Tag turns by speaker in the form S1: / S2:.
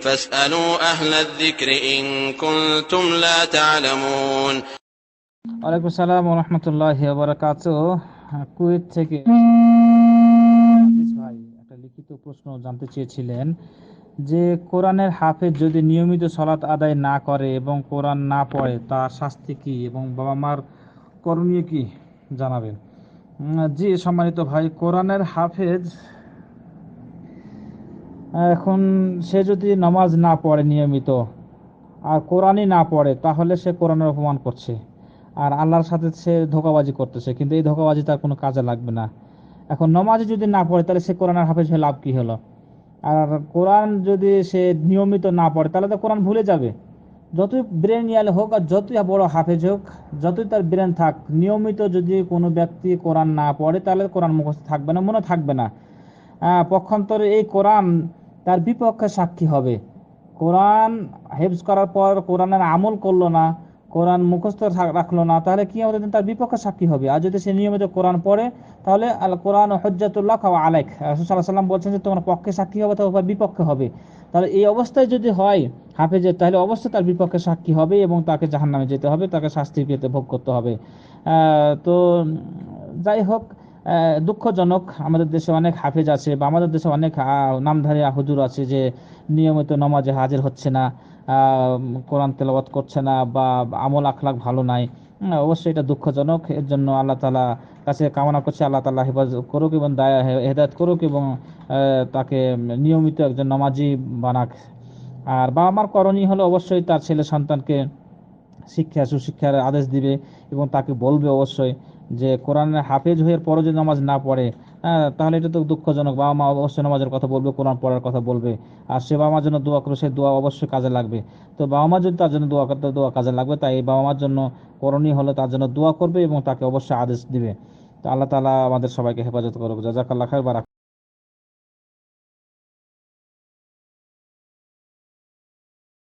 S1: فاسألوا أهل الذكر إن كنتم لا تعلمون.
S2: ওয়ালাইকুম আসসালাম ওয়া রাহমাতুল্লাহি ওয়া বারাকাতুহু। কুয়েত থেকে ভাই একটা লিখিত প্রশ্ন জানতে চেয়েছিলেন যে কোরআনের হাফেজ যদি নিয়মিত সালাত আদায় না করে এবং কোরআন না পড়ে তার শাস্তি কি এবং বাবা মার করণীয় কি জানাবেন। জি সম্মানিত ভাই, কোরআনের হাফেজ এখন সে যদি নামাজ না পড়ে নিয়মিত আর কোরআনই না পড়ে তাহলে সে কোরআনের অপমান করছে আর আল্লাহর সাথে সে ধোঁকাবাজি করতেছে, কিন্তু এই ধোঁকাবাজি তার কোনো কাজে লাগবে না। এখন নামাজ যদি না পড়ে তাহলে সে কোরআনের হাফেজ হয়ে লাভ কি হলো? আর কোরআন যদি সে নিয়মিত না পড়ে তাহলে তো কোরআন ভুলে যাবে। যতই ব্রেনিয়াল হোক আর যতই বড় হাফেজ হোক, যতই তার ব্রেন থাক, নিয়মিত যদি কোনো ব্যক্তি কোরআন না পড়ে তাহলে কোরআন মুখস্থ থাকবে না, মনে থাকবে না। পক্ষান্তরে এই কোরআন তার বিপক্ষে সাক্ষী হবে। কোরআন হেফজ করার পর কোরআনের আমল করলো না, কোরআন মুখস্থ রাখলো না, তাহলে কি আমাদের তার বিপক্ষে সাক্ষী হবে। আর যদি সে নিয়মিত কোরআন পড়ে তাহলে আল কোরআন হজ্জাতুল্লাহ ওয়া আলাইক, রাসূল সাল্লাল্লাহু আলাইহি ওয়াসাল্লাম বলছেন যে তোমার পক্ষে সাক্ষী হবে অথবা বিপক্ষে হবে। তাহলে এই অবস্থায় যদি হয় হাফেজের, তাহলে অবশ্যই তার বিপক্ষে সাক্ষী হবে এবং তাকে জাহান্নামে যেতে হবে, তাকে শাস্তি পেতে ভোগ করতে হবে। তো যাই হোক, দুঃখজনক আমাদের দেশে অনেক হাফেজ আছে বা আমাদের দেশে অনেক নামধারী হুজুর আছে যে নিয়মিত নামাজে হাজির হচ্ছে না, কোরআন তেলাওয়াত করছে না বা আমল আখলাক ভালো নাই। অবশ্যই এটা দুঃখজনক। এর জন্য আল্লাহ তাআলা কাছে কামনা করছে আল্লাহ তাআলা হেফাজত করুক এবং হেদায়েত করুক এবং তাকে নিয়মিত একজন নামাজি বানাক। আর বাবা মার করণীয় হলো অবশ্যই তার ছেলে সন্তানকে সুশিক্ষার আদেশ দিবে এবং তাকে বলবে অবশ্যই যে কোরআনের হাফেজ হয়ে পরও যদি নামাজ না পড়ে তাহলে এটা তো দুঃখজনক। বাবা মা অবশ্যই নামাজের কথা বলবে, কোরআন পড়ার কথা বলবে, আর সে বাবা মার জন্য দোয়া করবে, সে দোয়া অবশ্যই কাজে লাগবে। তো বাবা মা যদি তার জন্য দোয়া করতে, দোয়া কাজে লাগবে। তাই এই বাবা মার জন্য করণীয় হলো তার জন্য দোয়া করবে এবং তাকে অবশ্যই আদেশ দিবে। তো আল্লাহ তাআলা আমাদের সবাইকে হেফাজত করুক। জাযাকাল্লাহু খাইর।